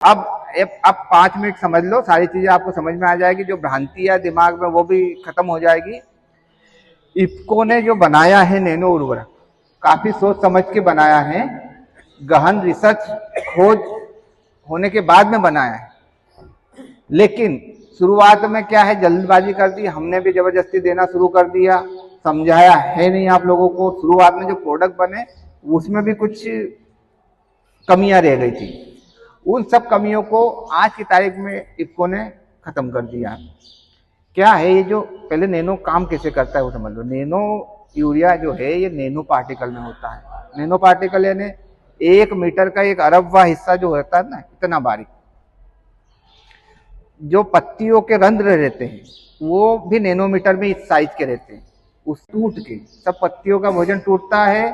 अब 5 मिनट समझ लो, सारी चीजें आपको समझ में आ जाएगी, जो भ्रांति है दिमाग में वो भी खत्म हो जाएगी। इफको ने जो बनाया है नैनो उर्वरक, काफी सोच समझ के बनाया है, गहन रिसर्च खोज होने के बाद में बनाया है। लेकिन शुरुआत में क्या है, जल्दबाजी कर दी, हमने भी जबरदस्ती देना शुरू कर दिया, समझाया है नहीं आप लोगों को। शुरुआत में जो प्रोडक्ट बने उसमें भी कुछ कमियां रह गई थी, उन सब कमियों को आज की तारीख में इफको ने खत्म कर दिया। क्या है ये, जो पहले नैनो काम कैसे करता है वो समझ लो। नैनो यूरिया जो है ये नैनो पार्टिकल में होता है। नैनो पार्टिकल यानी 1 मीटर का 1 अरबवां हिस्सा जो होता है ना, इतना बारीक। जो पत्तियों के रंध्र रहते हैं वो भी नैनोमीटर में इस साइज के रहते हैं। उस टूट के सब पत्तियों का भोजन टूटता है,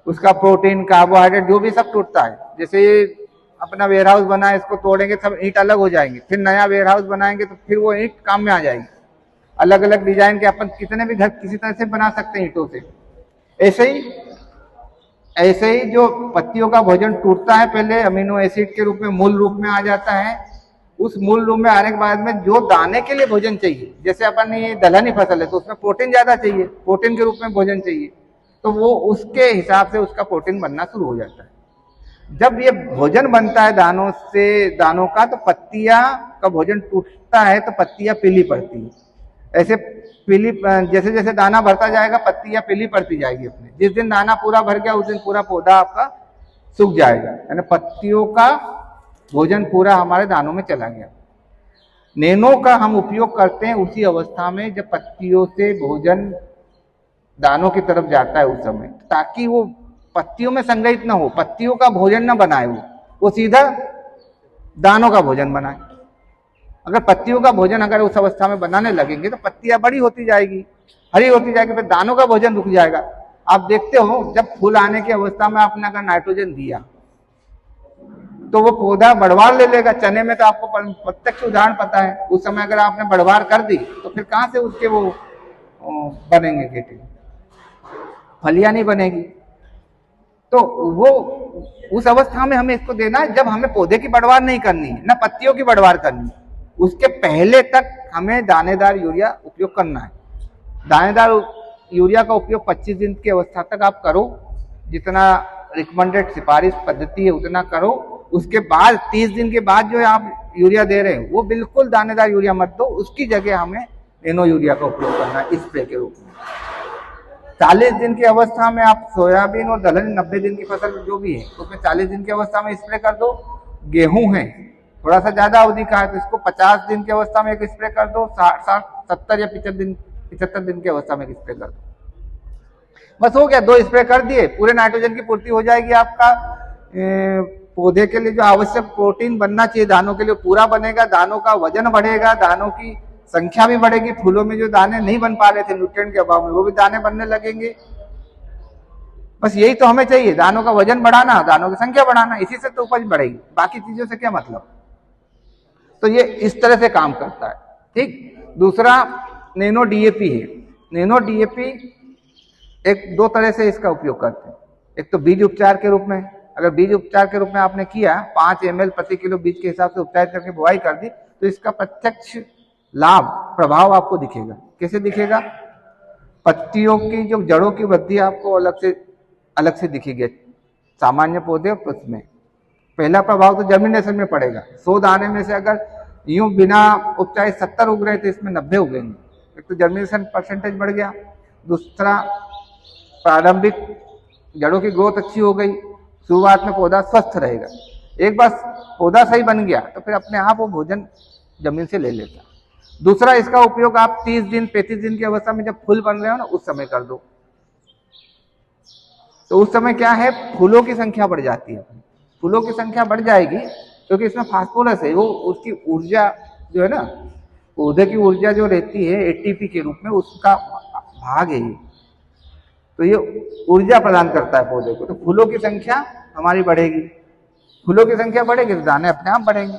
उसका प्रोटीन, कार्बोहाइड्रेट जो भी सब टूटता है। जैसे अपना वेयर हाउस बना है, इसको तोड़ेंगे सब ईंट अलग हो जाएंगे, फिर नया वेयर हाउस बनाएंगे तो फिर वो ईंट काम में आ जाएगी। अलग अलग डिजाइन के अपन कितने भी घर किसी तरह से बना सकते हैं ईंटों से। ऐसे ही जो पत्तियों का भोजन टूटता है, पहले अमीनो एसिड के रूप में मूल रूप में आ जाता है। उस मूल रूप में आने के बाद में जो दाने के लिए भोजन चाहिए, जैसे अपन ये दलहनी फसल है तो उसमें प्रोटीन ज्यादा चाहिए, प्रोटीन के रूप में भोजन चाहिए, तो वो उसके हिसाब से उसका प्रोटीन बनना शुरू हो जाता है। जब ये भोजन बनता है दानों से, दानों का, तो पत्तियां का भोजन टूटता है तो पत्तियां पीली पड़ती है। ऐसे पीली, जैसे जैसे दाना भरता जाएगा पत्तियां पीली पड़ती जाएगी अपने। जिस दिन दाना पूरा भर गया उस दिन पूरा पौधा आपका सूख जाएगा, यानी पत्तियों का भोजन पूरा हमारे दानों में चला गया। नैनो का हम उपयोग करते हैं उसी अवस्था में जब पत्तियों से भोजन दानों की तरफ जाता है उस समय, ताकि वो पत्तियों में संग्रहित ना हो, पत्तियों का भोजन ना बनाए, वो सीधा दानों का भोजन बनाए। अगर पत्तियों का भोजन अगर उस अवस्था में बनाने लगेंगे तो पत्तियां बड़ी होती जाएगी, हरी होती जाएगी, फिर दानों का भोजन रुक जाएगा। आप देखते हो जब फूल आने की अवस्था में आपने अगर नाइट्रोजन दिया तो वो पौधा बढ़वार ले लेगा। चने में तो आपको प्रत्यक्ष उदाहरण पता है, उस समय अगर आपने बढ़वार कर दी तो फिर कहां से उसके वो बनेंगे खेती, फलियां नहीं बनेगी। तो वो उस अवस्था में हमें इसको देना है जब हमें पौधे की बढ़वार नहीं करनी है, ना पत्तियों की बढ़वार करनी है। उसके पहले तक हमें दानेदार यूरिया उपयोग करना है। दानेदार यूरिया का उपयोग 25 दिन की अवस्था तक आप करो, जितना रिकमेंडेड सिफारिश पद्धति है उतना करो। उसके बाद 30 दिन के बाद जो आप यूरिया दे रहे हैं वो बिल्कुल दानेदार यूरिया मत दो, उसकी जगह हमें नैनो यूरिया का उपयोग करना है स्प्रे के रूप में। 40 दिन की अवस्था में आप सोयाबीन और दलहनी 90 दिन की फसल जो भी है उसमें 40 दिन की अवस्था में स्प्रे कर दो। गेहूं है थोड़ा सा ज्यादा अवधि का है तो इसको 50 दिन की अवस्था में एक स्प्रे कर दो, 60, 70 या 75 दिन की अवस्था में एक स्प्रे कर दो। बस हो गया, 2 स्प्रे कर दिए, पूरे नाइट्रोजन की पूर्ति हो जाएगी। आपका पौधे के लिए जो आवश्यक प्रोटीन बनना चाहिए दानों के लिए पूरा बनेगा, दानों का वजन बढ़ेगा, दानों की संख्या भी बढ़ेगी। फूलों में जो दाने नहीं बन पा रहे थे न्यूट्रिएंट के अभाव में वो भी दाने बनने लगेंगे। बस यही तो हमें चाहिए, दानों का वजन बढ़ाना, दानों की संख्या बढ़ाना, इसी से तो उपज बढ़ेगी, बाकी चीजों से क्या मतलब। तो ये इस तरह से काम करता है। ठीक, दूसरा नैनो डीएपी है। नैनो डीएपी एक 2 तरह से इसका उपयोग करते हैं। एक तो बीज उपचार के रूप में, अगर बीज उपचार के रूप में आपने किया 5 ml प्रति किलो बीज के हिसाब से उपचार करके बुआई कर दी तो इसका प्रत्यक्ष लाभ प्रभाव आपको दिखेगा। कैसे दिखेगा? पत्तियों की जो जड़ों की वृद्धि आपको अलग से दिखेगी सामान्य पौधे और उसमें। पहला प्रभाव तो जर्मिनेशन में पड़ेगा। 100 दाने में से अगर यूं बिना उपचार 70 उग रहे तो इसमें 90 उगेंगे। एक तो जर्मिनेशन परसेंटेज बढ़ गया, दूसरा प्रारंभिक जड़ों की ग्रोथ अच्छी हो गई, शुरुआत में पौधा स्वस्थ रहेगा। एक बार पौधा सही बन गया तो फिर अपने आप वो भोजन जमीन से ले लेता। दूसरा, इसका उपयोग आप 30 दिन 35 दिन की अवस्था में जब फूल बन रहे हो ना उस समय कर दो। तो उस समय क्या है, फूलों की संख्या बढ़ जाती है। फूलों की संख्या बढ़ जाएगी क्योंकि इसमें फास्फोरस है, वो उसकी ऊर्जा जो है ना, पौधे की ऊर्जा जो रहती है एटीपी के रूप में, उसका भाग है ये। तो ये ऊर्जा प्रदान करता है पौधे को। तो फूलों की संख्या हमारी बढ़ेगी, फूलों की संख्या बढ़ेगी तो दाने अपने आप बढ़ेंगे।